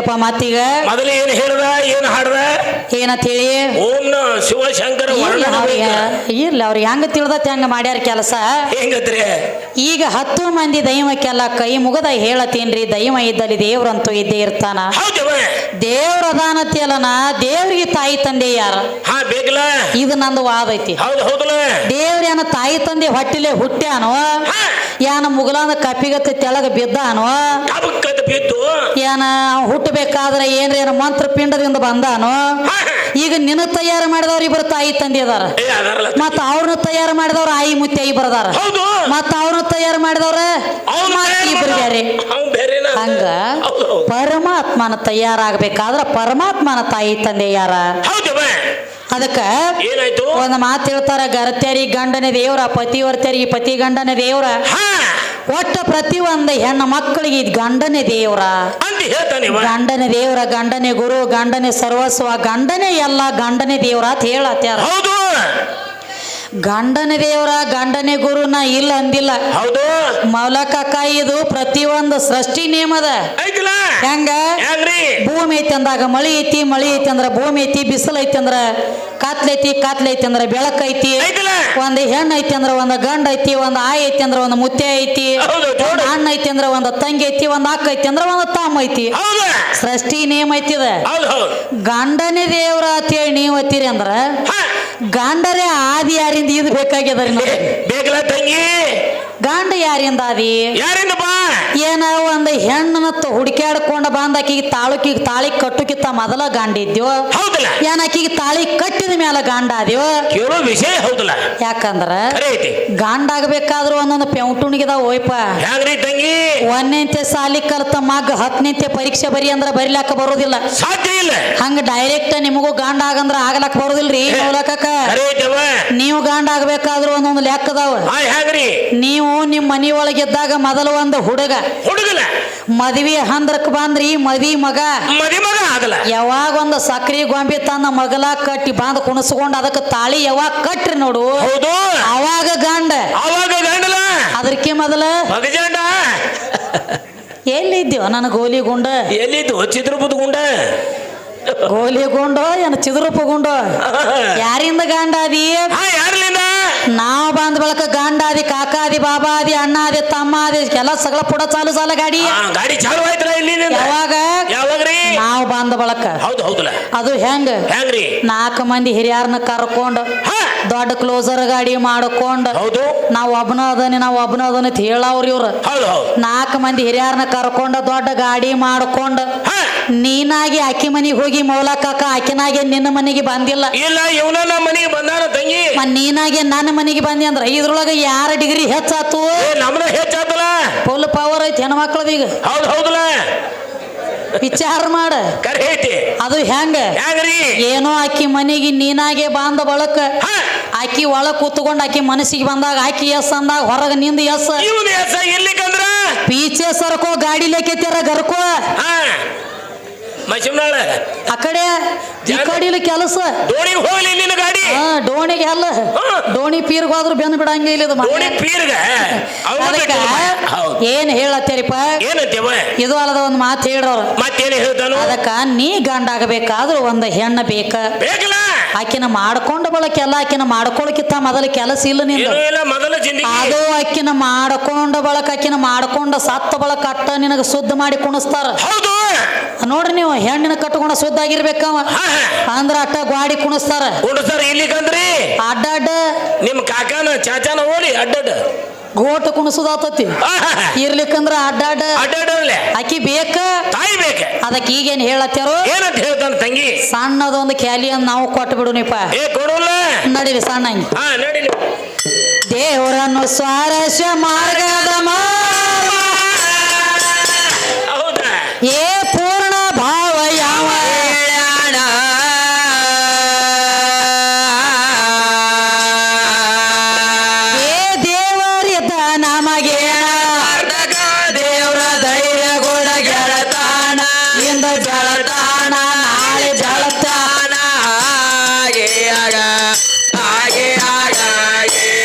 ಹೇಳ್ತೀಯಪ್ಪ ಮತ್ತೀಗ ಮೊದಲು ಏನ್ ಹೇಳ್ದ ಏನ್ ಹಾಡ್ದ ಏನಂತ ಹೇಳಿ ಓಂ ನ ಶಿವಶಂಕರ ಇರ್ಲಿ ಅವ್ರಿಗೆ ಹೆಂಗ ತಿಳಿದತಿ ಹಂಗ ಮಾಡ್ಯಾರ ಕೆಲಸ ಹೆಂಗತ್ರಿ ಈಗ 10 ಮಂದಿ ದೈವಕ್ಕೆಲ್ಲ ಕೈ ಮುಗದ ಹೇಳತೀನ್ರಿ ದೈವ ಇದ್ದಲ್ಲಿ ದೇವ್ರಂತೂ ಇದ್ದೇ ಇರ್ತಾನ ದೇವ್ರ ಅದಾನತಿ ಅಲ್ಲನ ದೇವ್ರಿಗೆ ತಾಯಿ ತಂದೆ ಯಾರ ಹಾ ಬೇಕಲ್ಲ ಇದು ನಂದು ವಾದ ಐತಿ ದೇವ್ರೇನ ತಾಯಿ ತಂದೆ ಹೊಟ್ಟಿಲೆ ಹುಟ್ಟ್ಯಾನೋ ಯಾನ ಮುಗಲಾದ ಕಪ್ಪಿಗತ್ತೆ ತೆಳಗ ಬಿದ್ದಾನೋ ಏನ ಹುಟ್ಟಬೇಕಾದ್ರೆ ಏನ್ರ ಮಂತ್ರ ಪಿಂಡದಿಂದ ಬಂದಾನೋ ಈಗ ನಿನ್ನ ತಯಾರು ಮಾಡಿದವ್ರು ಇಬ್ಬರು ತಾಯಿ ತಂದೆ ಅದಾರ ಮತ್ತ ಅವ್ರನ್ನ ತಯಾರು ಮಾಡಿದವ್ರ ಆಯಿ ಮುತ್ತಿ ಬರದಾರ ಮತ್ತ ಅವ್ರನ್ನ ತಯಾರು ಮಾಡಿದವ್ರ ಇಬ್ರು ಬೇರೆ ಹಂಗ ಪರಮಾತ್ಮನ ತಯಾರಾಗಬೇಕಾದ್ರ ಪರಮಾತ್ಮನ ತಾಯಿ ತಂದೆ ಯಾರ ಅದಕ್ಕ ಒಂದ್ ಮಾತು ಹೇಳ್ತಾರ ಗರತ್ಯಾರಿ ಗಂಡನ ದೇವ್ರ ಪತಿವರ್ತ್ಯಾರಿಗೆ ಪತಿ ಗಂಡನ ದೇವ್ರ ಒಟ್ಟ ಪ್ರತಿ ಒಂದ ಹೆಣ್ಣು ಮಕ್ಕಳಿಗೆ ಗಂಡನೇ ದೇವ್ರ ಗಂಡನೇ ದೇವ್ರ ಗಂಡನೇ ಗುರು ಗಂಡನೇ ಸರ್ವಸ್ವ ಗಂಡನೇ ಎಲ್ಲ ಗಂಡನೇ ದೇವ್ರ ಅಂತ ಹೇಳತ್ಯಾರ ಗಂಡನೇ ದೇವ್ರ ಗಂಡನೇ ಗುರುನ ಇಲ್ಲ ಅಂದಿಲ್ಲ ಮೌಲಕ ಇದು ಪ್ರತಿಯೊಂದು ಸೃಷ್ಟಿ ನಿಯಮದ ಹೆಂಗ ಭೂಮಿ ಐತಿ ಅಂದಾಗ ಮಳಿ ಐತಿ ಮಳಿ ಐತಿ ಅಂದ್ರ ಭೂಮಿ ಐತಿ ಬಿಸಿಲು ಐತಿ ಅಂದ್ರ ಕಾತ್ಲೈತಿ ಕಾತ್ಲೈತಿ ಅಂದ್ರ ಬೆಳಕ ಐತಿ ಒಂದ್ ಹೆಣ್ಣು ಐತಿ ಅಂದ್ರ ಒಂದ್ ಗಂಡ ಐತಿ ಒಂದ್ ಆಯ್ ಐತಿ ಅಂದ್ರ ಒಂದ್ ಮುತ್ತೆ ಐತಿ ಅಣ್ಣ ಐತಿ ಅಂದ್ರ ಒಂದ್ ತಂಗಿ ಐತಿ ಒಂದ್ ಅಕ್ಕ ಐತಿ ಅಂದ್ರ ಒಂದ್ ತಮ್ಮ ಐತಿ ಸೃಷ್ಟಿ ನಿಯಮ ಐತಿದ ಗಂಡನೇ ದೇವ್ರ ಅಂತೇಳಿ ನೀವ್ ಅತ್ತೀರಿ ಅಂದ್ರ ಗಂಡರೇ ಆದಿ ಯಾರಿಂದ ಇದು ಬೇಕಾಗ್ಯದ ಗಂಡ ಯಾರಿಂದ ಆದಿ ಏನ ಒಂದ್ ಹೆಣ್ಣನ ಹುಡುಕ್ಯಾಡ್ಕೊಂಡ ಬಂದಾಕಿಗೆ ತಾಳಿ ಕಟ್ಟುಕಿತ್ತ ಮೊದಲ ಗಂಡ ಇದ್ಯೋ ಏನ ಆಕಿಗೆ ತಾಳಿ ಕಟ್ಟಿದ ಮೇಲೆ ಗಂಡ ಆದ್ಯೋ ವಿಷಯ ಹೌದಲ್ಲ ಯಾಕಂದ್ರ ಗಂಡ ಆಗ್ಬೇಕಾದ್ರೂ ಒಂದೊಂದು ಪೆಂಟುಣಿಗಿದ ಹೋಯ್ಪ ಒಂದನೇಂತೆ ಸಾಲಿ ಕಲ್ತ ಮಗ್ 10ನೇಂತೆ ಪರೀಕ್ಷೆ ಬರಿ ಅಂದ್ರ ಬರಿಲಾಕ ಬರೋದಿಲ್ಲ ಸಾಧ್ಯ ಇಲ್ಲ ಹಂಗ ಡೈರೆಕ್ಟ್ ನಿಮಗೂ ಗಂಡ ಆಗಂದ್ರ ಆಗ್ಲಕ್ ಬರೋದಿಲ್ರಿ ನೋಲಕ ನೀವು ಗಂಡ ಆಗ್ಬೇಕಾದ್ರೂ ಒಂದೊಂದು ಲೆಕ್ಕದಾವ ನೀವು ನಿಮ್ ಮನಿ ಒಳಗಿದ್ದಾಗ ಮೊದಲು ಒಂದು ಹುಡುಗ ಮದ್ವಿ ಹಂದ್ರಕ್ ಬಂದ್ರಿ ಮದಿ ಮಗ ಆಗಲ್ಲ ಯಾವಾಗ ಒಂದು ಸಕ್ರಿ ಗೊಂಬಿ ತನ್ನ ಮಗಲ ಕಟ್ಟಿ ಬಾಂದ್ ಕುಣಸ್ಕೊಂಡ್ ಅದಕ್ಕೆ ತಾಳಿ ಯಾವಾಗ ಕಟ್ರಿ ನೋಡು ಅವಾಗ ಗಂಡ ಅದಕ್ಕೆ ಮೊದಲ ಎಲ್ಲಿದ್ದೀವ ನನ್ನ ಗೋಲಿ ಗುಂಡ ಎಲ್ಲಿದ್ದು ಚಿತ್ರಪುದ ಗುಂಡ ಗೋಲಿ ಗುಂಡೋ ಏನ ಚಿದ್ರಪ್ಪ ಗುಂಡೋ ಯಾರಿಂದ ಗಂಡ ಅದಿ ನಾವ್ ಬಂದ ಬಳಕ ಗಂಡ ಆದಿ ಕಾಕ ಆದಿ ಬಾಬಾ ಆದಿ ಅಣ್ಣ ಆದಿ ತಮ್ಮ ಆದಿ ಎಲ್ಲ ಸಗಳ ಪುಡ ಚಾಲು ಸಾಲ ಗಾಡಿ ಚಾಲು ಆಯ್ತಲ್ಲ ಯಾವಾಗ ನಾವ್ ಬಂದ ಬಳಕ ಅದು ಹೆಂಗ್ರಿ 4 ಮಂದಿ ಹಿರಿಯಾರನ್ನ ಕರ್ಕೊಂಡು ದೊಡ್ಡ ಕ್ಲೋಸರ್ ಗಾಡಿ ಮಾಡ್ಕೊಂಡು ನಾವ್ ಒಬ್ಬನ ಅದನ್ನ ಹೇಳವ್ರಿ ಇವ್ರ 4 ಮಂದಿ ಹಿರಿಯಾರನ್ನ ಕರ್ಕೊಂಡು ದೊಡ್ಡ ಗಾಡಿ ಮಾಡ್ಕೊಂಡು ನೀನಾಗಿ ಅಕ್ಕಿ ಮನಿಗೆ ಹೋಗಿ ಮೌಲಕ ಆಕಿನಾಗೆ ನಿನ್ನ ಮನೆಗೆ ಬಂದಿಲ್ಲ ನೀನಾಗೆ ನನ್ನ ಮನೆಗೆ ಬಂದಿ ಅಂದ್ರ ಇದ್ರೊಳಗ ಯಾರ ಡಿಗ್ರಿ ಹೆಚ್ಚಾತು ಫುಲ್ ಪವರ್ ಐತಿ ಹೆಣ್ಮಕ್ಳದ ಈಗ ವಿಚಾರ ಮಾಡ ಅದು ಹೆಂಗ ಏನೋ ಆಕಿ ಮನೆಗೆ ನೀನಾಗೆ ಬಂದ ಬಳಕ ಆಕಿ ಒಳಗ್ ಕೂತ್ಕೊಂಡ್ ಆಕಿ ಮನಸ್ಸಿಗೆ ಬಂದಾಗ ಆಕಿ ಎಸ್ ಅಂದಾಗ ಹೊರಗ ನಿಂದ ಎಸ್ ಪೀಚೆ ಸರ್ಕೋ ಗಾಡಿ ಲೆಕ್ಕೆತ್ತಾರ ಗರ್ಕೋ ಆ ಕಡೆ ಈ ಕಡೆ ಕೆಲಸ ಡೋಣಿಗೆ ಅಲ್ಲ ಡೋಣಿ ಪೀರ್ಗ ಹೋದ್ರು ಬೆಂದ್ ಬಿಡಂಗ ಇಲ್ಲ ಏನ್ ಹೇಳತ್ತೇರಿಪ್ಪ ಇದು ಅಲ್ಲದ ಒಂದ್ ಮಾತು ಹೇಳ್ರವ್ರ ಅದಕ್ಕ ನೀ ಗಂಡ ಆಗಬೇಕಾದ್ರೂ ಒಂದ್ ಹೆಣ್ಣ ಬೇಕ ಆಕಿನ ಮಾಡ್ಕೊಂಡ ಬಳಕ ಎಲ್ಲ ಆಕಿನ ಮಾಡ್ಕೊಳಕಿತ್ತ ಮೊದಲ ಕೆಲಸ ಇಲ್ಲ ನಿಂದ ಅದು ಆಕಿನ ಮಾಡ್ಕೊಂಡ ಬಳಕ ಆಕಿನ ಮಾಡ್ಕೊಂಡ ಸತ್ತ ಬಳಕ ಅಟ್ಟ ನಿನಗ ಶುದ್ಧ ಮಾಡಿ ಕುಣಿಸ್ತಾರ ನೋಡ್ರಿ ನೀವು ಹೆಣ್ಣಿನ ಕಟ್ಕೊಂಡ ಶುದ್ಧ ಆಗಿರ್ಬೇಕವ ಅಂದ್ರ ಅಟ್ಟ ಗಾಡಿ ಕುಣಿಸ್ತಾರ ಇಲ್ಲಿಗಂದ್ರಿ ಅಡ್ಡ ನಿಮ್ ಕಾಕಾನ ಚಾಚಾನ ಓಡಿ ಅಡ್ಡಡ್ಡ ಗೋಟ ಕುಣಿಸೋದಾತತಿ ಇರ್ಲಿಕ್ಕಂದ್ರ ಅಡ್ಡ ಆಕಿ ಬೇಕ ತಾಯಿ ಬೇಕ ಅದಕ್ಕೆ ಈಗೇನ್ ಹೇಳತ್ತಾರೋ ಏನಂತ ಹೇಳ್ತಾನ ತಂಗಿ ಸಣ್ಣದೊಂದು ಕ್ಯಾಲಿ ಅಂತ ನಾವು ಕೊಟ್ಟು ಬಿಡುನಿಪ್ಪ ನಡೀರಿ ಸಣ್ಣ ದೇವರನ್ನು ಸ್ವಾರಸ್ಯ ಮಾರ್ಗದ ಏ ಪೂರ್ಣ ಭಾವ ಯಾವ ಏ ದೇವರಿದ್ದ ನಮಗೆ ದೇವರ ಧೈರ್ಯ ಗುಣ ಗೆಳತಾನ ಇಂದ ಜಳತಾನ ನಾಳೆ ಜಳತಾನ ಹಾಗೆ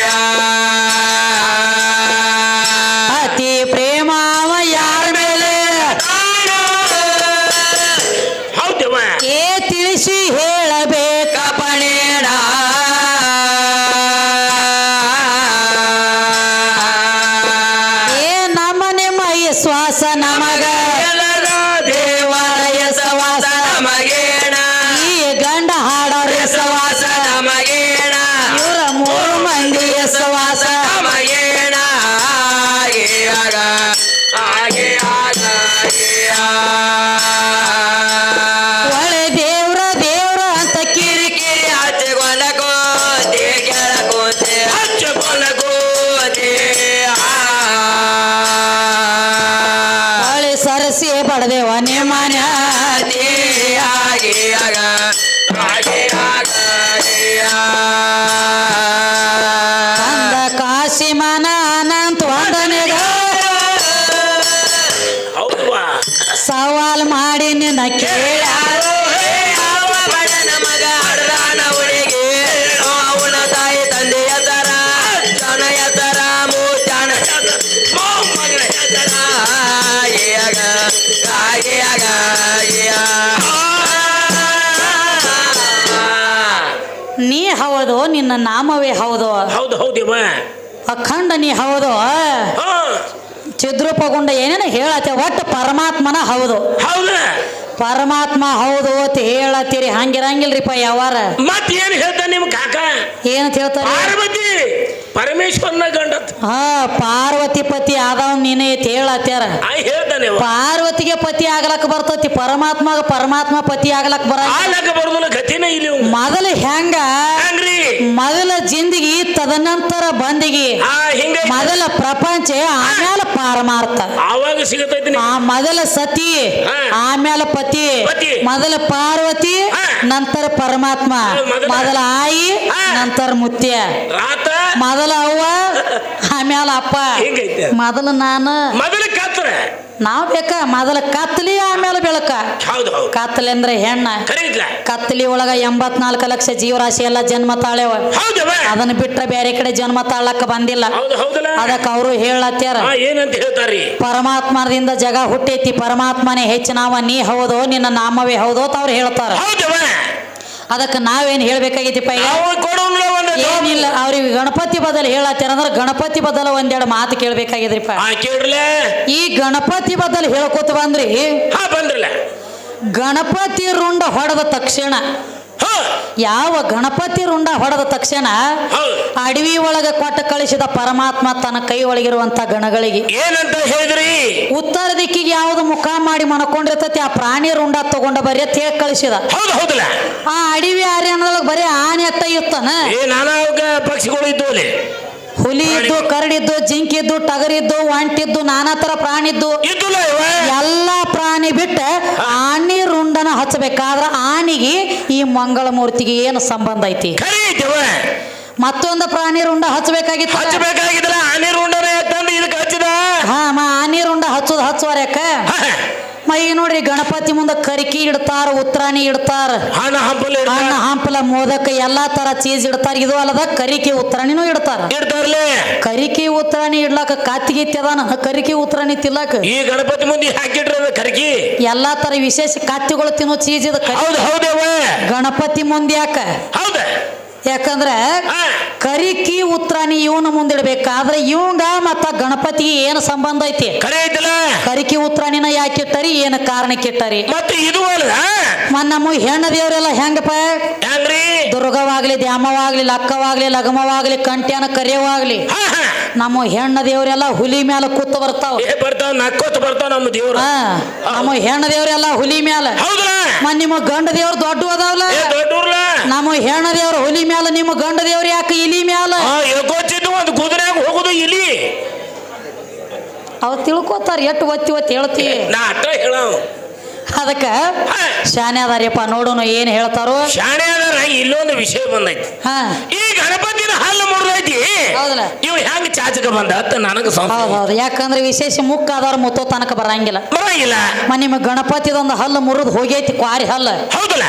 ಅತಿ ಪ್ರೇಮ ಯಾರ ಮೇಲೆ ಅಂದ ಕಾಶಿಮನ ಅನಂತ ವಂದನೆಗ ಹೌದವಾ ಸವಾಲ್ ಮಾಡಿ ನಿನ್ನ ಕೇಳ ನೀ ಹೌದು ನಿನ್ನ ನಾಮವೇ ಹೌದು ಹೌದು ಹೌದಿವ ಅಖಂಡ ನೀ ಹೌದು ಹಾ ಚಿದ್ರೂಪಗೊಂಡ ಏನೇನು ಹೇಳತ್ತೆ ಒಟ್ಟು ಪರಮಾತ್ಮನ ಹೌದು ಹೌದ ಪರಮಾತ್ಮ ಹೌದು ಅಂತ ಹೇಳತ್ತೀರಿ ಹಂಗಿರಂಗಿಲ್ರಿಪ್ಪ ಯಾವಾರ ಮತ್ ಏನ್ ಹೇಳ್ತಾನ ನಿಮ್ ಕಾಕ ಏನಂತ ಹೇಳ್ತಾರೆ ಪಾರ್ವತಿ ಪರಮೇಶ್ವರನ ಗಂಡತ್ ಹಾ ಪಾರ್ವತಿ ಪತಿ ಆದವ್ ನೀನೇ ಅಂತ ಹೇಳತ್ಯಾರ ಹೇಳ್ತಾನೆ ಪಾರ್ವತಿಗೆ ಪತಿ ಆಗ್ಲಕ್ ಬರ್ತತಿ ಪರಮಾತ್ಮಗ ಪರಮಾತ್ಮ ಪತಿ ಆಗ್ಲಕ್ ಬರ ಆಲಕ ಬರುದಿಲ್ಲ ಗತಿನೇ ಇಲ್ಲಿ ಮೊದಲು ಹೆಂಗ ಹಂಗ್ರಿ ಮೊದಲ ಜಿಂದಗಿ ತದನಂತರ ಬಂದಿಗಿ ಹಿಂಗ ಮೊದಲ ಪ್ರಪಂಚ ಆಮೇಲೆ ಪಾರಮಾರ್ಥ ಆವಾಗ ಸಿಗತೈತಿ ಆ ಮೊದಲ ಸತಿ ಆಮೇಲೆ ಪತಿ ಮೊದಲ ಪಾರ್ವತಿ ನಂತರ ಪರಮಾತ್ಮ ಮೊದಲ ಆಯಿ ನಂತರ ಮುತ್ಯ ಮೊದಲ ಅವ್ವ ಆಮೇಲೆ ಅಪ್ಪ ಮೊದಲ ನಾನು ಮೊದಲ ಕತ್ರ ನಾವ್ ಬೇಕ ಮೊದಲ ಕತ್ತಲಿ ಆಮೇಲೆ ಬೆಳಕ ಕತ್ತಲಿ ಅಂದ್ರೆ ಹೆಣ್ಣ ಕತ್ತಲಿ ಒಳಗ 84 ಲಕ್ಷ ಜೀವರಾಶಿ ಎಲ್ಲ ಜನ್ಮ ತಾಳೆವ ಅದನ್ನ ಬಿಟ್ರೆ ಬೇರೆ ಕಡೆ ಜನ್ಮ ತಾಳಕ್ಕ ಬಂದಿಲ್ಲ ಅದಕ್ಕ ಅವರು ಹೇಳತ್ಯಾರ ಏನಂತ ಹೇಳ್ತಾರಿ ಪರಮಾತ್ಮದಿಂದ ಜಗ ಹುಟ್ಟೈತಿ ಪರಮಾತ್ಮನೇ ಹೆಚ್ಚಿನವ ನೀ ಹೌದು ನಿನ್ನ ನಾಮವೇ ಹೌದು ಅಂತ ಅವ್ರು ಹೇಳ್ತಾರ ಅದಕ್ಕೆ ನಾವೇನ್ ಹೇಳ್ಬೇಕಾಗೈತಿಪ್ಪ ಏನಿಲ್ಲ ಅವ್ರಿಗೆ ಗಣಪತಿ ಬದಲು ಹೇಳತ್ತಾರ ಅಂದ್ರೆ ಗಣಪತಿ ಬದಲು ಒಂದೆರಡು ಮಾತು ಕೇಳ್ಬೇಕಾಗಿದ್ರಿಪ್ಪ ಈ ಗಣಪತಿ ಬದಲು ಹೇಳ್ಕೊತ ಬಂದ್ರಿ ಗಣಪತಿ ರುಂಡ ಹೊಡೆದ ತಕ್ಷಣ ಯಾವ ಗಣಪತಿ ರುಂಡ ಹೊಡೆದ ತಕ್ಷಣ ಅಡವಿ ಒಳಗ ಕೊಟ್ಟ ಕಳಿಸಿದ ಪರಮಾತ್ಮ ತನ್ನ ಕೈ ಒಳಗಿರುವಂತ ಗಣಗಳಿಗೆ ಏನಂತ ಹೇಳಿದ್ರಿ ಉತ್ತರ ದಿಕ್ಕಿಗೆ ಯಾವ್ದು ಮುಖ ಮಾಡಿ ಮನ್ಕೊಂಡಿರ್ತತಿ ಆ ಪ್ರಾಣಿ ರುಂಡ ತಗೊಂಡ ಬರೀ ತೇಗ್ ಕಳಿಸಿದ ಆ ಅಡವಿ ಆರ್ಯನೊಳಗ ಬರೀ ಆನೆ ಅಟ್ಟ ಇರ್ತಾನ ಪಕ್ಷಿಗಳು ಇದ್ದು ಹುಲಿ ಇದ್ದು ಕರಡಿದ್ದು ಜಿಂಕಿದ್ದು ಟಗರಿದ್ದು ಒಂಟಿದ್ದು ನಾನಾ ತರ ಪ್ರಾಣಿ ಇದ್ದು ಎಲ್ಲಾ ಪ್ರಾಣಿ ಬಿಟ್ಟ ಆನೆ ರುಂಡನ ಹಚ್ಚಬೇಕಾದ್ರ ಆನಿಗೆ ಈ ಮಂಗಳ ಮೂರ್ತಿಗೆ ಏನು ಸಂಬಂಧ ಐತಿ ಮತ್ತೊಂದು ಪ್ರಾಣಿ ರುಂಡ ಹಚ್ಚಬೇಕಾಗಿತ್ತು ಆನೆ ರುಂಡ ಹಚ್ಚುವಾರ್ಯಾಕ ಈಗ ನೋಡ್ರಿ ಗಣಪತಿ ಮುಂದೆ ಕರಿಕಿ ಇಡ್ತಾರ ಉತ್ರಾಣಿ ಇಡ್ತಾರ ಹಣ್ಣ ಹಂಪಲ ಮೋದಕ ಎಲ್ಲಾ ತರ ಚೀಸ್ ಇಡ್ತಾರ ಇದು ಅಲ್ಲದ ಕರಿಕಿ ಉತ್ರಾಣಿನೂ ಇಡ್ತಾರ ಕರಿಕಿ ಉತ್ರಾಣಿ ಇಡ್ಲಾಕ ಕಾತಿಗೀತಿ ಅದಾನ ಕರಿಕಿ ಉತ್ರಾಣಿ ತಿಲ್ಲಕ ಈ ಗಣಪತಿ ಮುಂದೆ ಹಾಕಿಡ್ರ ಕರಿಕಿ ಎಲ್ಲಾ ತರ ವಿಶೇಷ ಕಾತಿಗಳು ತಿನ್ನೋ ಚೀಸ್ ಇದ ಗಣಪತಿ ಮುಂದೆ ಯಾಕಂದ್ರೆ ಕರಿಕಿ ಉತ್ರಾಣಿ ಇವನ ಮುಂದಿಡ್ಬೇಕಾದ್ರೆ ಇವಂಗ ಮತ್ತ ಗಣಪತಿಗೆ ಏನು ಸಂಬಂಧ ಐತಿ ಕರಿಕಿ ಉತ್ರಾಣಿನ ಯಾಕಿಟ್ಟರಿ ಏನು ಕಾರಣಕ್ಕೆ ಇಟ್ಟರಿ ಮತ್ತೆ ಇದು ನಮ್ಮ ಹೆಣ್ಣ ದೇವರೆಲ್ಲ ಹೆಂಗಪ್ಪ ದುರ್ಗವಾಗ್ಲಿ ದ್ಯಾಮವಾಗ್ಲಿ ಲಕ್ಕವಾಗ್ಲಿ ಲಗಮವಾಗ್ಲಿ ಕಂಟ್ಯಾನ ಕರಿಯವಾಗ್ಲಿ ನಮ್ಮ ಹೆಣ್ಣ ದೇವರೆಲ್ಲ ಹುಲಿ ಮ್ಯಾಲ ಕೂತ ಬರ್ತಾವ ನಮ್ಮ ಹೆಣ್ಣ ದೇವರೆಲ್ಲ ಹುಲಿ ಮ್ಯಾಲ ನಿಮ್ಮ ಗಂಡ ದೇವ್ರ ದೊಡ್ಡ ಅದಾವಲ್ಲ ನಮ್ಮ ಹೆಣ್ಣ ದೇವ್ರ ಹುಲಿ ಮ್ಯಾಲ ನಿಮ್ಮ ಗಂಡ ದೇವ್ರ ಯಾಕೆ ಇಲಿ ಮ್ಯಾಲ ಒಂದು ಕುದುರೆಯಾಗ ಹೋಗುದು ಇಲಿ ಅವ್ ತಿಳ್ಕೊತಾರ ಎಷ್ಟು ಒತ್ತಿ ಹೇಳ್ತೀವಿ ನಾ ಅಟ್ಟ ಹೇಳ ಅದಕ್ಕ ಶಾನೆ ಅದಾರ್ಯಪ್ಪ ನೋಡೋಣ ಏನ್ ಹೇಳ್ತಾರೋ ಶಾನೆ ಅದಾರ ಇಲ್ಲೊಂದು ವಿಷಯ ಬಂದೈತಿ ಈ ಗಣಪತಿನ ಹಲ್ಲು ಮುರಿದೈತಿ ಹೌದಲ್ಲ ಇವ್ ಹೆಂಗ್ ಚಾಚಕ ಬಂದ ನನಗ ಹೌದು ಯಾಕಂದ್ರೆ ವಿಶೇಷ ಮುಕ್ಕ ಆದವ್ರ ಮುತ್ತೋ ತನಕ ಬರಂಗಿಲ್ಲ ನಿಮ್ಮ ಗಣಪತಿದೊಂದು ಹಲ್ಲು ಮುರಿದ್ ಹೋಗೈತಿ ಕ್ವಾರಿ ಹಲ್ಲು ಹೌದಲ್ಲ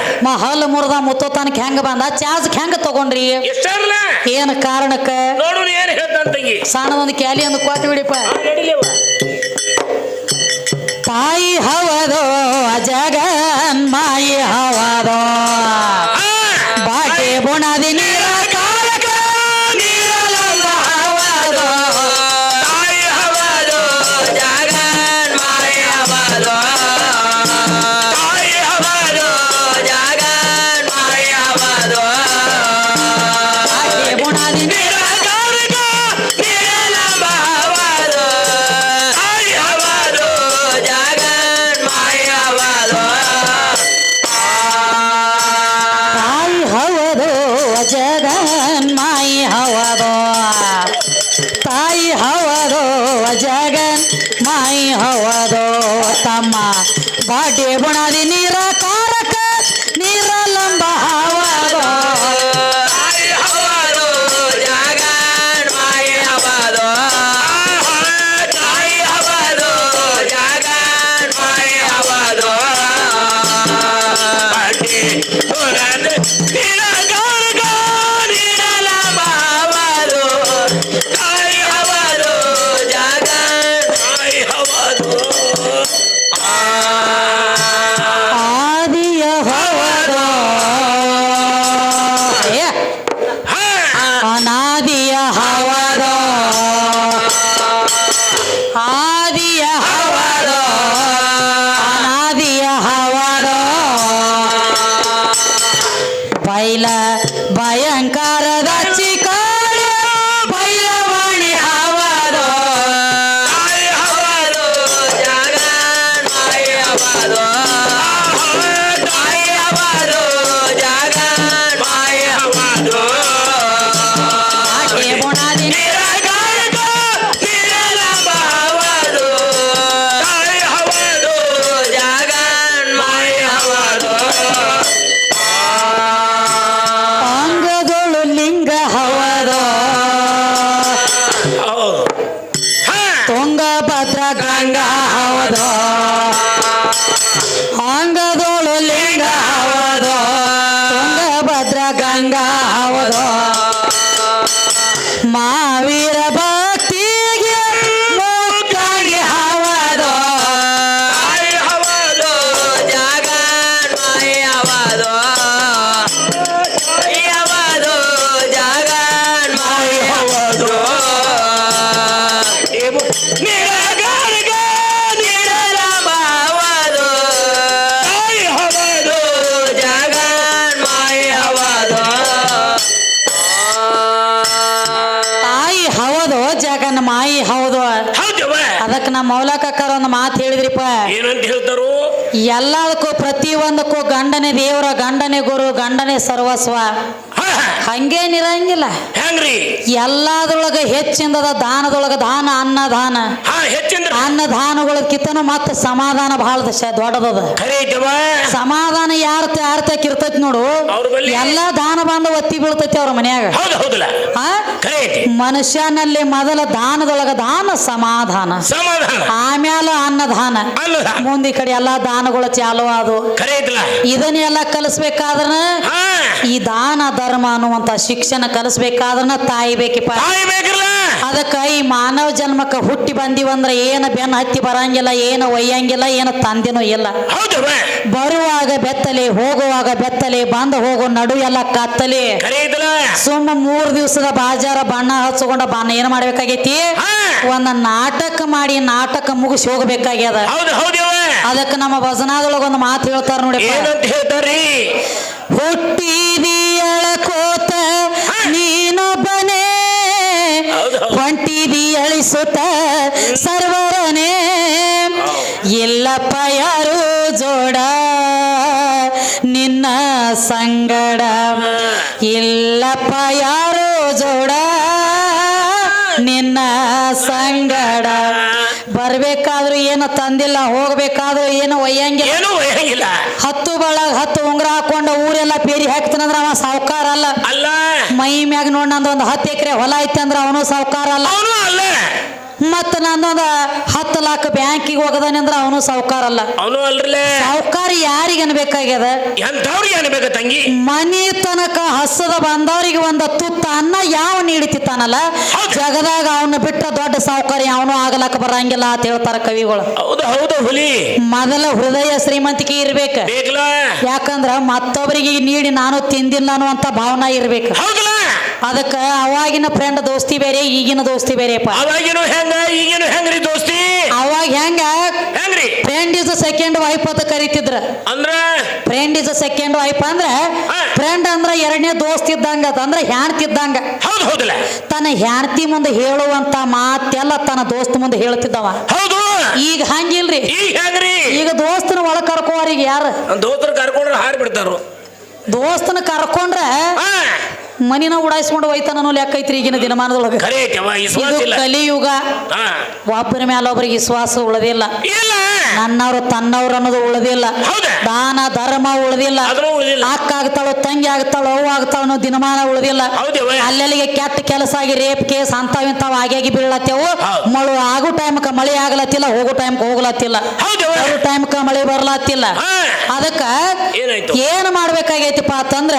ಹಲ್ಲು ಮುರಿದ ಮುತ್ತೋ ತನಕ ಹೆಂಗ ಬಂದ ಚಾಚಕ್ ಹೆಂಗ ತಗೊಂಡ್ರಿ ಏನ್ ಕಾರಣಕ್ಕ ನೋಡು ಏನ್ ಹೇಳ್ತಂಗಿ ಸಣ್ಣದೊಂದು ಕ್ಯಾಲಿ ಒಂದು ಕೊಟ್ಟು ಬಿಡಿಪ್ಪ ತಾಯಿ ಹವದೋ ಜಗನ್ ಮಾಯಿ ಹವದೋ ಬಾಟೆ ಬುಣದಿ ನೀರ ಕಾಲಕ ನೀರಲಂಬ ಹವದೋ ತಾಯಿ ಹವದೋ ಜಗನ್ ಮಾಯಿ ಹವದೋ ತಾಯಿ ಹವದೋ ಜಗನ್ ಮಾಯಿ ಹವದೋ ಬಾಟೆ ಬುಣದಿ ನೀರ ಕಾಲಕ ನೀರಲಂಬ ಹವದೋ ತಾಯಿ ಹವದೋ ಜಗನ್ ಮಾಯಿ ಹವದೋ ತಾಯಿ ಹವದೋ ಜಗನ್ ಮಾಯಿ ಹವದೋ ತಾಯಿ ಹವದೋ ಜಗನ್ ಮಾಯಿ ಹವದೋ ತಮ್ಮ ಬಾಟೆ ಬುಣದಿ ನೀರ ಕಾರಕ ನೀರ ಲಂಬ ಬೈಲ ಭಯಂಕರದ ಚಿಕಾಡ ಬೈಲವಾಣಿ ಹವದೋ ತುಂಗಭದ್ರ ಗಂಗಾ ಹವದೋ ಅಂಗದೋಳು ಲಿಂಗ ಹವದೋ ತುಂಗಭದ್ರ ಗಂಗಾ ಹವದೋ ಮಾವೀರ ಭಕ್ತಿಗೆ ಮುಕ್ತಾಗಿ ಹವದೋ ಮಾಯಿ ಹೌದು. ಅದಕ್ಕೆ ನಮ್ಮ ಮೌಲಕಕ್ಕರ ಒಂದು ಮಾತು ಹೇಳಿದ್ರಿಪ್ಪ. ಏನಂತ ಹೇಳ್ತಾರು? ಎಲ್ಲದಕ್ಕೂ ಪ್ರತಿಯೊಂದಕ್ಕೂ ಗಂಡನೇ ದೇವರ, ಗಂಡನೇ ಗುರು, ಗಂಡನೇ ಸರ್ವಸ್ವ. ಹಂಗೇನಿರಂಗಿಲ್ಲ. ಹೆಂಗ್ರಿ? ಎಲ್ಲಾದ್ರೊಳಗ ಹೆಚ್ಚಿಂದದ ದಾನದೊಳಗ ದಾನ ಅನ್ನದಾನ. ಅನ್ನದಾನಗಳ ಕಿತ್ತನು ಮತ್ತ ಸಮಾಧಾನ ಬಹಳ ದೊಡ್ಡದದ. ಸಮಾಧಾನ ಯಾರತಕ್ಕೆ ಇರ್ತೈತಿ ನೋಡು, ಎಲ್ಲಾ ದಾನ ಬಂದ ಒತ್ತಿ ಬೀಳ್ತೈತಿ ಅವ್ರ ಮನ್ಯಾಗ. ಮನುಷ್ಯನಲ್ಲಿ ಮೊದಲ ದಾನದೊಳಗ ದಾನ ಸಮಾಧಾನ, ಆಮ್ಯಾಲ ಅನ್ನದಾನ, ಮುಂದೆ ಕಡೆ ಎಲ್ಲಾ ದಾನಗಳು ಚಾಲು ಅದು. ಇದನ್ನೆಲ್ಲ ಕಲಿಸ್ಬೇಕಾದ್ರ ಈ ದಾನ ಧರ್ಮ ಅನ್ನುವಂತ ಶಿಕ್ಷಣ ಕಲಿಸ್ಬೇಕಾದ್ರ ತಾಯಿ ಬೇಕಿಪ್ಪ. ಅದಕ್ಕ ಈ ಮಾನವ ಜನ್ಮಕ್ಕ ಹುಟ್ಟಿ ಬಂದಿವಂದ್ರ ಏನ ಬೆನ್ನ ಹತ್ತಿ ಬರಂಗಿಲ್ಲ, ಏನು ಒಯ್ಯಂಗಿಲ್ಲ, ಏನು ತಂದೆನೂ ಇಲ್ಲ. ಬರುವಾಗ ಬೆತ್ತಲೆ, ಹೋಗುವಾಗ ಬೆತ್ತಲೆ, ಬಂದ ಹೋಗೋ ನಡು ಎಲ್ಲ ಕತ್ತಲೆ. ಸುಮ್ಮ 3 ದಿವಸದ ಬಾಜಾರ ಬಣ್ಣ ಹಚ್ಕೊಂಡ ಬಣ್ಣ ಏನ್ ಮಾಡ್ಬೇಕಾಗೈತಿ, ಒಂದ ನಾಟಕ ಮಾಡಿ ನಾಟಕ ಮುಗಿಸಿ ಹೋಗ್ಬೇಕಾಗ್ಯದ. ಅದಕ್ಕೆ ನಮ್ಮ ಭಜನಾದೊಳಗ ಒಂದು ಮಾತು ಹೇಳ್ತಾರ ನೋಡಿ. ಹುಟ್ಟಿದಿಯಳಕೋತ ನೀನೊಬ್ಬನೇ, ಹೊಂಟಿದಿ ಅಳಿಸುತ್ತ ಸರ್ವರನೇ, ಎಲ್ಲಪ್ಪ ಯಾರು ಜೋಡ ನಿನ್ನ ಸಂಗಡ, ಎಲ್ಲಪ್ಪ ಯಾರು ಜೋಡ ನಿನ್ನ ಸಂಗಡ. ಬರ್ಬೇಕಾದ್ರೂ ಏನು ತಂದಿಲ್ಲ, ಹೋಗ್ಬೇಕಾದ್ರೂ ಏನು ಒಯ್ಯಂಗಿಲ್ಲ. 10 ಬಳಗ 10 ಉಂಗ್ರ ಹಾಕೊಂಡ ಊರೆಲ್ಲ ಪೇರಿ ಹಾಕ್ತಾನಂದ್ರ ಅವ ಸಾವುಕಾರ ಅಲ್ಲ. ಮೈ ಮ್ಯಾಗ ನೋಡ್ ನಂದೊಂದು 10 ಎಕರೆ ಹೊಲ ಐತಿ ಅಂದ್ರ ಅವನು ಸಾವುಕಾರ ಅಲ್ಲ. ಮತ್ತ ನಂದೊಂದು 10 ಲಕ್ಷ ಬ್ಯಾಂಕಿಗೆ ಹೋಗದಾನೆ ಅಂದ್ರ ಅವನು ಸಾವುಕಾರ ಅಲ್ಲ. ಸಾವುಕಾರ ಯಾರಿಗೆ ಅನ್ಬೇಕಾಗ್ಯದ? ತಂಗಿ ಮನಿ ತನಕ ಹಸದ ಬಂದವ್ರಿಗೆ ಒಂದು ತುತ್ತ ಅನ್ನ ಯಾವ ನೀಡಿತಿತ್ತಾನಲ್ಲ, ಜಗದಾಗ ಅವನ್ನ ಬಿಟ್ಟ ದೊಡ್ಡ ಸಾವುಕಾರ ಅವನು ಆಗಲಕ್ಕ ಬರಂಗಿಲ್ಲ ಅಂತ ಹೇಳ್ತಾರ ಕವಿಗಳು. ಮೊದಲ ಹೃದಯ ಶ್ರೀಮಂತಿಕೆ ಇರ್ಬೇಕ. ಯಾಕಂದ್ರ ಮತ್ತೊಬ್ಬರಿಗೆ ನೀಡಿ ನಾನು ತಿಂದಿಲ್ಲ ಅನ್ನುವಂತ ಭಾವನಾ ಇರ್ಬೇಕು. ಅದಕ್ಕ ಅವಾಗಿನ ಫ್ರೆಂಡ್ ದೋಸ್ತಿ ಬೇರೆ, ಈಗಿನ ದೋಸ್ತಿ ಬೇರೆಪ್ಪ. ಈಗೇನು ಹೆಂಗ್ರಿ ದೋಸ್ತಿ? ಅವಾಗ ಹೆಂಗ್ರಿ ಫ್ರೆಂಡ್ ಇಸ್ ಸೆಕೆಂಡ್ ವೈಫ್ ಅಂತ ಕರಿತಿದ್ರ. ಅಂದ್ರ ಫ್ರೆಂಡ್ ಇಸ್ ಸೆಕೆಂಡ್ ವೈಫ್ ಅಂದ್ರ ಫ್ರೆಂಡ್ ಅಂದ್ರ 2ನೇ ದೋಸ್ತ್ ಇದ್ದಂಗ, ಅಂದ್ರ ಹೆಣ್ತಿದ್ದಂಗ. ತನ್ನ ಹೆಣ್ತಿ ಮುಂದೆ ಹೇಳುವಂತ ಮಾತೆಲ್ಲ ತನ್ನ ದೋಸ್ತ್ ಮುಂದೆ ಹೇಳ್ತಿದ್ದವ. ಈಗ ಹಂಗಿಲ್ರಿ. ಈಗ ದೋಸ್ತನ ಒಳಗ್ ಕರ್ಕೋರಿಗೆ ಯಾರು? ದೋಸ್ತರು ಕರ್ಕೊಂಡ್ರೆ ಹಾರಿ ಬಿಡ್ತಾರ. ದೋಸ್ತನ ಕರ್ಕೊಂಡ್ರೆ ಮನಿನ ಉಡಾಯಿಸ್ಕೊಂಡು ಹೋಯ್ತಾನ ಅನ್ನೋ ಲೆಕ್ಕ ಐತ್ರಿ ಈಗಿನ ದಿನಮಾನದೊಳಗೆ. ಕಲಿಯುಗ. ಒಬ್ಬರ ಮೇಲೆ ಒಬ್ಬರಿಗೆ ವಿಶ್ವಾಸ ಉಳದಿಲ್ಲ, ನನ್ನವ್ರು ತನ್ನವ್ರು ಅನ್ನೋದು ಉಳದಿಲ್ಲ, ದಾನ ಧರ್ಮ ಉಳದಿಲ್ಲ, ಅಕ್ಕ ಆಗ್ತಾಳೋ ತಂಗಿ ಆಗ್ತಾಳೋ ಅವ್ವ ಆಗ್ತಾಳ ಅನ್ನೋ ದಿನಮಾನ ಉಳದಿಲ್ಲ. ಅಲ್ಲೆಲ್ಲಿಗೆ ಕೆಟ್ಟ ಕೆಲಸ ಆಗಿ ರೇಪ್ ಕೇಸ್ ಅಂತಾವ್ ಆಗಿ ಬೀಳತ್ತೇವು. ಮಳು ಆಗೋ ಟೈಮ್ಕ ಮಳೆ ಆಗ್ಲತ್ತಿಲ್ಲ, ಹೋಗೋ ಟೈಮ್ಕ ಹೋಗ್ಲತ್ತಿಲ್ಲ, ಬರೋ ಟೈಮ್ಕ ಮಳೆ ಬರ್ಲತ್ತಿಲ್ಲ. ಅದಕ್ಕ ಏನ್ ಮಾಡ್ಬೇಕಾಗೈತಿಪ್ಪ ಅಂತಂದ್ರ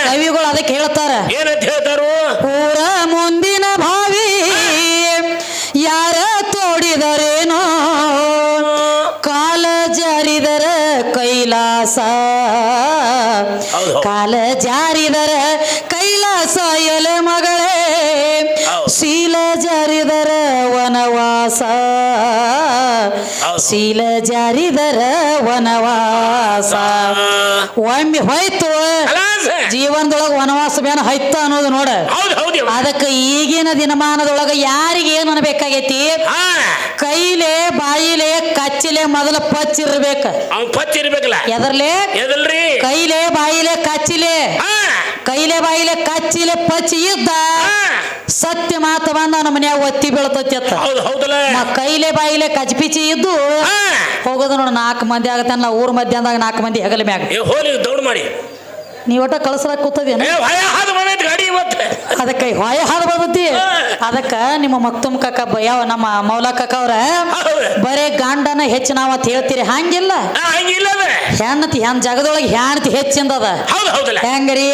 ಕವಿಗಳು ಅದಕ್ಕೆ ಹೇಳ್ತಾರ. ಏನಂತ ಹೇಳ್ತಾರು? ಊರ ಮುಂದಿನ ಭಾವಿ ಯಾರ ತೋಡಿದರೇನೋ, ಕಾಲ ಜಾರಿದರ ಕೈಲಾಸ, ಕಾಲ ಜಾರಿದರ ಕೈಲಾಸ ಎಲೆ ಮಗಳೇ, ಶೀಲ ಜಾರಿದರ ವನವಾಸ, ಶೀಲ ಜಾರಿದರ ವನವಾಸ. ಒಮ್ಮೆ ಹೋಯ್ತು ಜೀವನದೊಳಗ ವನವಾಸ ಬೇನ ಹೈತ ಅನ್ನೋದು ನೋಡ. ಅದಕ್ಕೆ ಈಗಿನ ದಿನಮಾನದೊಳಗ ಯಾರಿಗೆ ಏನ್ ಅನ್ಬೇಕಾಗೈತಿ, ಕೈಲೆ ಬಾಯಿಲೆ ಕಚ್ಚಿಲೆ ಮೊದಲ ಪಚ್ಚಿರ್ಬೇಕ. ಪಚ್ಚಿರ್ಬೇಕಲ್ಲ ಎದರ್ಲೆ ಎದಲ್ರಿ ಕೈಲೆ ಬಾಯಿಲೆ ಕಚ್ಚಿಲೆ, ಕೈಲೆ ಬಾಯಿಲೆ ಕಚ್ಚಿಲೆ ಪಚ್ಚಿ ಇದ್ದ ಸತ್ಯ ಮಾತು ಬಂದ ನಮ್ಮ ಮನ್ಯಾಗ ಒತ್ತಿ ಬೀಳ್ತೈತಿ. ಕೈಲೆ ಬಾಯಿಲೆ ಕಚ್ಪಿಚಿ ಇದ್ದು ಹೋಗೋದು ನೋಡ 4 ಮಂದಿ ಆಗತ್ತಲ್ಲ. ಊರ್ ಮಧ್ಯಾಹ್ನದಾಗ 4 ಮಂದಿ ಹೆಗಲ ಮ್ಯಾಗ ಹೋಲಿ ದೌಡ್ ಮಾಡಿ ನೀ ಒಟ್ಟ ಕಳ್ಸಲಾಕ ಕೂತದೇನ. ಅದಕ್ಕೆ ಹೊಯ ಹಾದು ಬಂದತಿ. ಅದಕ್ಕ ನಿಮ್ಮ ಮಕ್ತುಮ್ ಕಾಕ ಯಾವ ನಮ್ಮ ಮೌಲಾ ಕಾಕ ಅವ್ರ ಬರೇ ಗಾಂಡನ ಹೆಚ್ಚು ನಾವತ್ ಹೇಳ್ತೀರಿ. ಹಂಗಿಲ್ಲ, ಹೆಣ್ಣತಿ ಹೆಣ್ ಜಗದೊಳಗೆ ಹೆಣ್ತಿ ಹೆಚ್ಚಿಂದದ. ಹೆಂಗ್ರಿ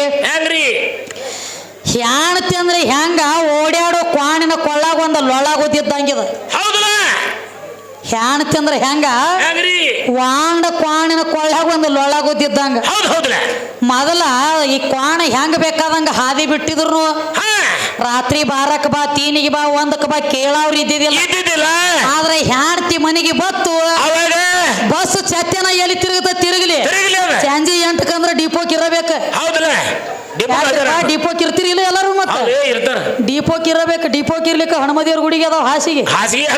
ಹೆಣ್ತಿ ಅಂದ್ರೆ ಹೆಂಗ ಓಡ್ಯಾಡೋ ಕ್ವಾಣಿನ ಕೊಳ್ಳಾಗ ಒಂದ ಲೊಳಾಗೋದಿದ್ದಂಗಿದ. ಹೆಣ್ತಿ ಅಂದ್ರೆ ಹೆಂಗ ವಾಂಡ ಕ್ವಾಣಿನ ಕೊಳ್ಳಾಗ ಒಂದು ಲೊಳಾಗೋದಿದ್ದಂಗ. ಮೊದಲ ಈ ಕ್ವಾಣ ಹೆಂಗ ಬೇಕಾದಂಗ ಹಾದಿ ಬಿಟ್ಟಿದ್ರು. ರಾತ್ರಿ 12ಕ್ಕೆ ಬಾ, 3ಗೆ ಬಾ, 1ಕ್ಕೆ ಬಾ ಕೇಳವ್ರು ಇದ್ದಿದ್ದಿಲ್ಲ. ಆದ್ರೆ ಹೆಣ್ತಿ ಮನೆಗೆ ಬತ್ತು ಬಸ್ ಚತ್ಯನ ಎಲ್ಲಿ ತಿರುಗಲಿ ಸಂಜೆ 8ಕ್ಕೆ ಅಂದ್ರೆ ಡಿಪೋಕ್ ಇರಬೇಕ. ಡಿಪೋಕ್ ಇರ್ತೀರಿ ಇಲ್ಲ ಎಲ್ಲರೂ. ಮತ್ತೆ ಡಿಪೋಕ್ ಇರಬೇಕು. ಡಿಪೋಕ್ ಇರ್ಲಿಕ್ಕೆ ಹಣಮದಿಯವ್ರ ಗುಡಿಗೆ ಅದಾವ ಹಾಸಿಗೆ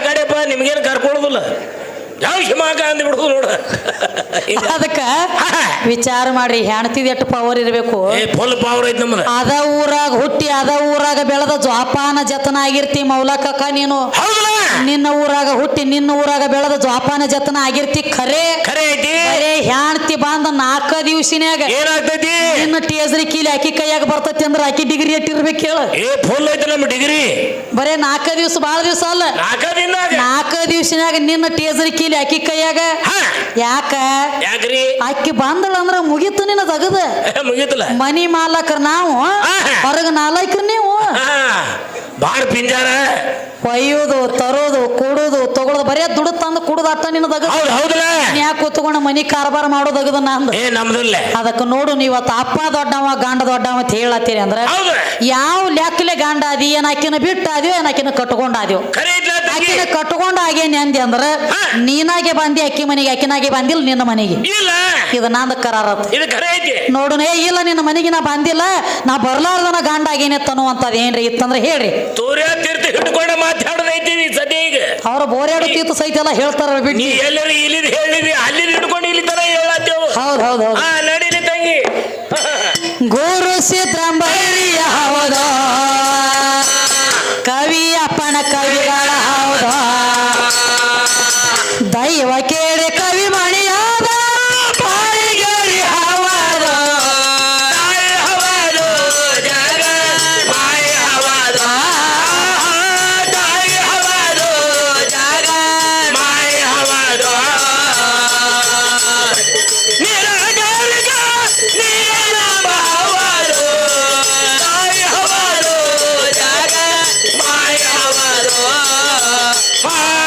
ಕಡೆಪ್ಪ ನಿಮ್ಗೇನು ಕರ್ಕೊಳ್ಳೋದಿಲ್ಲ. ಯಾವ ಹಿಮಾಕ ಅಂದ್ ಬಿಡುದು ನೋಡ. ಅದಕ್ಕ ವಿಚಾರ ಮಾಡ್ರಿ, ಹೆಣ್ತಿದ್ ಎಷ್ಟು ಪವರ್ ಇರ್ಬೇಕು. ಫುಲ್ ಪವರ್ ಐತಿ ನಮ್ದು. ಅದ ಊರಾಗ ಹುಟ್ಟಿ ಅದ ಊರಾಗ ಬೆಳೆದ ಜೋಪಾನ ಜತನ ಆಗಿರ್ತಿ ಮೌಲಕಕ್ಕ ನೀನು. ನಿನ್ನ ಊರಾಗ ಹುಟ್ಟಿ ನಿನ್ನ ಊರಾಗ ಬೆಳೆದ ಜೋಪಾನ ಜತನ ಆಗಿರ್ತಿ. ಖರೆ ಐತಿ. ಹೆಣ್ತಿ ಬಂದ 4 ದಿವಸಿನ್ಯಾಗ ಏನಾಗ್ತೈತಿ, ನಿನ್ನ ಟೇಸರಿ ಕೀಲಿ ಆಕಿ ಕೈಯಾಗ ಬರ್ತೈತಿ ಅಂದ್ರೆ ಆಕಿ ಡಿಗ್ರಿ ಎಟ್ಟಿರ್ಬೇಕು ಹೇಳ. ಫುಲ್ ಐತಿ ನಮ್ಮ ಡಿಗ್ರಿ. ಬರೇ 4 ದಿವಸ ಬಾಳ ದಿವಸ ಅಲ್ಲ, 4 ದಿವಸಿನ್ಯಾಗ ನಿನ್ನ ಟೇಸರಿ ಕೀಲಿ ಆಕಿ ಕೈಯಾಗ. ಯಾಕ್ರಿ ಆಕಿ ಬಂದಳ ಅಂದ್ರ ಮುಗಿತು ನಿನ್ನ ತಗದ ಮುಗಿತಲ್ಲ. ಮನಿ ಮಾಲಕರ್ ನಾವು, ಹೊರಗ ನಾಲ್ಕರು ನೀವು. ಬಾಳ ಪಿಂಜಾರ ಒಯ್ಯೋದು ತರೋದು ಕೊಡೋದು ತಗೊಳೋದು ಬರೇ ದುಡ್ಡು ತಂದು ಕುಡುದು ಅಟ್ಟ ನಿನ್ನದಾಗ. ಯಾಕೆ ಕೂತ್ಕೊಂಡು ಮನಿ ಕಾರ್ಬಾರ ಮಾಡೋದಗದ ನಂದು. ಅದಕ್ಕೆ ನೋಡು, ನೀವತ್ತು ಅಪ್ಪ ದೊಡ್ಡವ ಗಂಡ ದೊಡ್ಡವ ಅಂತ ಹೇಳತ್ತೀರಿ ಅಂದ್ರೆ ಯಾವ ಲೆಕ್ಕಲೆ ಗಂಡ ಅದಿ, ಏನ್ ಆಕಿನ ಬಿಟ್ಟು ಅದ್ಯೋ ಏನ್ ಆಕಿನ ಕಟ್ಕೊಂಡಾದ್ಯೋ. ಆಕಿನ ಕಟ್ಕೊಂಡ ಆಗೇನಿ ಅಂದಿ ಅಂದ್ರೆ ನೀನಾಗೆ ಬಂದಿ ಅಕ್ಕಿ ಮನೆಗೆ, ಆಕಿನಾಗೆ ಬಂದಿಲ್ಲ ನಿನ್ನ ಮನೆಗೆ. ಇದು ನಂದ ಕರಾರತ್ ನೋಡು. ಇಲ್ಲ ನಿನ್ನ ಮನೆಗೆ ನಾ ಬಂದಿಲ್ಲ, ನಾ ಬರ್ಲಾರ್ದನ ಗಂಡ ಆಗೇನಿ ತನ್ನುವಂತದ್ ಏನ್ರಿ ಇತ್ತಂದ್ರೆ ಹೇಳ್ರಿ. ಹಿಡ್ಕೊಂಡ ಮಾತಾಡೋದೈತಿ ಸದ್ಯ. ಈಗ ಅವ್ರ ಬೋರ್ಯಾಡು ತೀರ್ಥ ಸಹಿತ ಎಲ್ಲ ಹೇಳ್ತಾರ ಬಿಟ್ಟು ಎಲ್ಲರೂ ಇಲ್ಲಿ ಹೇಳಿದ್ವಿ, ಅಲ್ಲಿ ಹಿಡ್ಕೊಂಡು ಇಲ್ಲಿ ತರ ಹೇಳತ್ತೇವು. ಹೌದು ನಡೀಲಿ ತಂಗಿ. ಗುರು ಸಿದ್ರಂಬೈರಿಯ ಹೌದು, ಕವಿ ಅಪ್ಪನ ಕವಿಗಳ ಹೌದು, ದೈವ ಕೇಳಿ ಕವಿ ಮಣಿಯಾದ ಪಾಯಿಗರಿ ಹೌದು. Ah!